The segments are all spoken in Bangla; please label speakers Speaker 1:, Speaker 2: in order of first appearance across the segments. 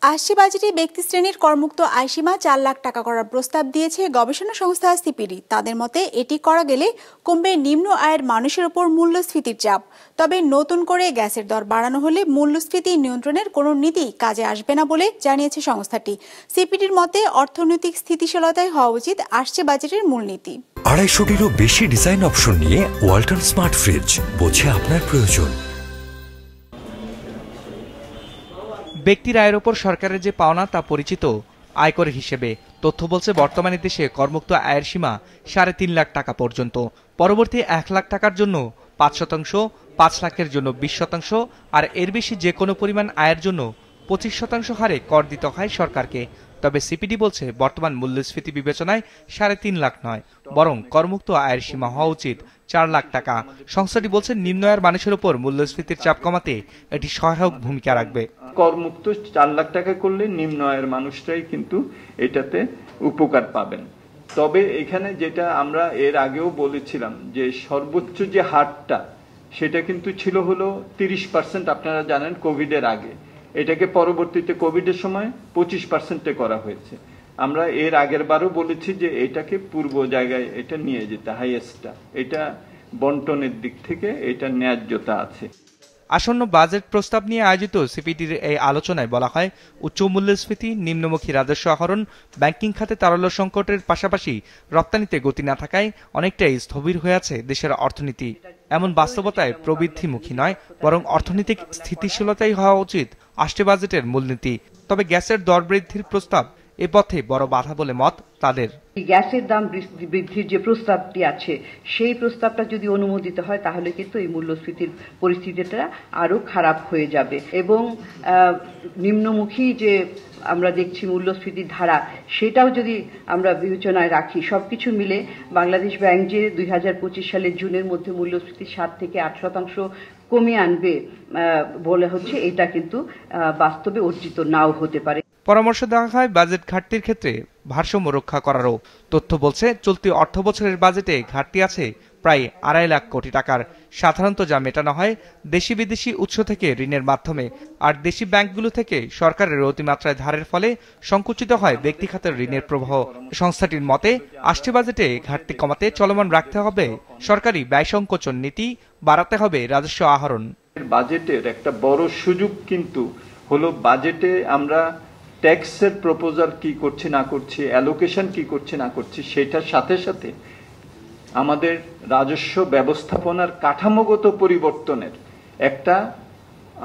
Speaker 1: আসছে বাজেটে ব্যক্তি শ্রেণীর করমুক্ত আয়সীমা 4 লাখ টাকা করার প্রস্তাব দিয়েছে গবেষণা সংস্থা সিপিডি। তাদের মতে এটি করা গেলে কমবে নিম্ন আয়ের মানুষের উপর মূল্যস্ফীতির চাপ। তবে নতুন করে গ্যাসের দর বাড়ানো হলে মূল্যস্ফীতি নিয়ন্ত্রণের কোনো নীতি কাজে আসবে না বলে জানিয়েছে সংস্থাটি। সিপিডির মতে অর্থনৈতিক স্থিতিশীলতাই হওয়া উচিত আসছে বাজেটের মূলনীতি।
Speaker 2: 250-টিরও বেশি ডিজাইন অপশন নিয়ে ওয়ালটন স্মার্ট ফ্রিজ, বোঝে আপনার প্রয়োজন।
Speaker 3: ব্যক্তির আয়ের ওপর সরকারের যে পাওনা তা পরিচিত আয়কর হিসেবে। তথ্য বলছে বর্তমানে দেশে করমুক্ত আয়ের সীমা 3.5 লাখ টাকা পর্যন্ত। পরবর্তী 1 লাখ টাকার জন্য 5%, 5 লাখের জন্য 20%, আর এর বেশি যে কোনো পরিমাণ আয়ের জন্য 25% হারে কর দিতে হয় সরকারকে। তবে সিপিডি বলছে বর্তমান মূল্যস্ফীতি বিবেচনায় 3.5 লাখ নয়, বরং করমুক্ত আয়ের সীমা হওয়া উচিত 4 লাখ টাকা। সংস্থাটি বলছে নিম্ন আয়ের মানুষের উপর মূল্যস্ফীতির চাপ কমাতে এটি সহায়ক ভূমিকা রাখবে।
Speaker 4: করমুক্ত 4 লাখ টাকা করলে নিম্ন আয়ের মানুষরাই কিন্তু এটাতে উপকার পাবেন। তবে এখানে যেটা আমরা এর আগেও বলেছিলাম যে সর্বোচ্চ যে হারটা সেটা কিন্তু ছিল হলো 30%। আপনারা জানেন কোভিডের আগে, এটাকে পরবর্তীতে কোভিডের সময় 25%-এ করা হয়েছে। আমরা এর আগের বারও বলেছি যে এটাকে পূর্ব জায়গায় এটা নিয়ে যেতে, হাইয়েস্টটা, এটা বন্টনের দিক থেকে এটা ন্যায্যতা আছে।
Speaker 3: আসন্ন বাজেট প্রস্তাব নিয়ে আয়োজিত সিপিডির এই আলোচনায় বলা হয়, উচ্চ মূল্যস্ফীতি, নিম্নমুখী রাজস্ব আহরণ, ব্যাংকিং খাতে তারল্য সংকটের পাশাপাশি রপ্তানিতে গতি না থাকায় অনেকটাই স্থবির হয়ে আছে দেশের অর্থনীতি। এমন বাস্তবতায় প্রবৃদ্ধিমুখী নয়, বরং অর্থনৈতিক স্থিতিশীলতাই হওয়া উচিত আসছে বাজেটের মূলনীতি। তবে গ্যাসের দর বৃদ্ধির প্রস্তাব এ পথে বড় বাধা বলে মত তাদের।
Speaker 5: গ্যাসের দাম বৃদ্ধির যে প্রস্তাবটি আছে সেই প্রস্তাবটা যদি অনুমোদিত হয় তাহলে কিন্তু এই মূল্যস্ফীতির পরিস্থিতিটা আরো খারাপ হয়ে যাবে এবং নিম্নমুখী যে আমরা দেখছি মূল্যস্ফীতির ধারা, সেটাও যদি আমরা বিবেচনায় রাখি, সবকিছু মিলে বাংলাদেশ ব্যাংক যে 2025 সালের জুনের মধ্যে মূল্যস্ফীতি 7 থেকে 8% কমিয়ে আনবে বলে হচ্ছে, এটা কিন্তু বাস্তবে অর্জিত নাও হতে পারে।
Speaker 3: পরামর্শ দেওয়া হয় বাজেট ঘাটতির ক্ষেত্রে ভারসাম্য রক্ষা করারও। তথ্য বলছে চলতি অর্থ বছরের বাজেটে ঘাটতি আছে প্রায় 2.5 লাখ কোটি টাকার। সাধারণত যা মেটানো হয় দেশি বিদেশি উৎস থেকে ঋণের মাধ্যমে, আর দেশি ব্যাংকগুলো থেকে সরকারের অতিমাত্রায় ধারের ফলে সংকুচিত হয় ব্যক্তি খাতের ঋণের প্রবাহ। সংস্থাটির মতে আসছে বাজেটে ঘাটতি কমাতে চলমান রাখতে হবে সরকারি ব্যয় সংকোচন নীতি, বাড়াতে হবে রাজস্ব আহরণ।
Speaker 4: বাজেটের একটা বড় সুযোগ কিন্তু হলো বাজেটে আমরা ট্যাক্সের প্রপোজাল কি করছি না করছি, অ্যালোকেশন কি করছি না করছি, সেটার সাথে সাথে আমাদের রাজস্ব ব্যবস্থাপনার কাঠামোগত পরিবর্তনের একটা,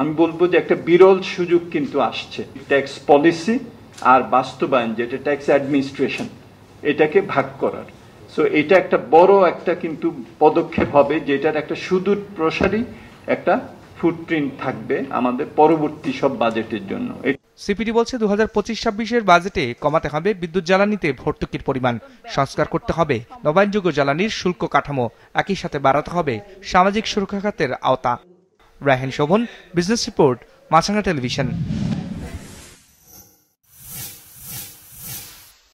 Speaker 4: আমি বলবো যে একটা বিরল সুযোগ কিন্তু আসছে। ট্যাক্স পলিসি আর বাস্তবায়ন, যেটা ট্যাক্স অ্যাডমিনিস্ট্রেশন, এটাকে ভাগ করার। সো এটা একটা বড় একটা কিন্তু পদক্ষেপ হবে, যেটার একটা সুদূর প্রসারী একটা ফুটপ্রিন্ট থাকবে আমাদের পরবর্তী সব বাজেটের জন্য।
Speaker 3: সিপিডি বলছে 2025-26-এর বাজেটে কমাতে হবে বিদ্যুৎ জ্বালানিতে ভর্তুকির পরিমাণ, সংস্কার করতে হবে নবায়নযোগ্য জ্বালানির শুল্ক কাঠামো, একই সাথে বাড়াতে হবে সামাজিক সুরক্ষা খাতের আওতা। রায়হান শোভন, বিজনেস রিপোর্ট, মাছরাঙা টেলিভিশন।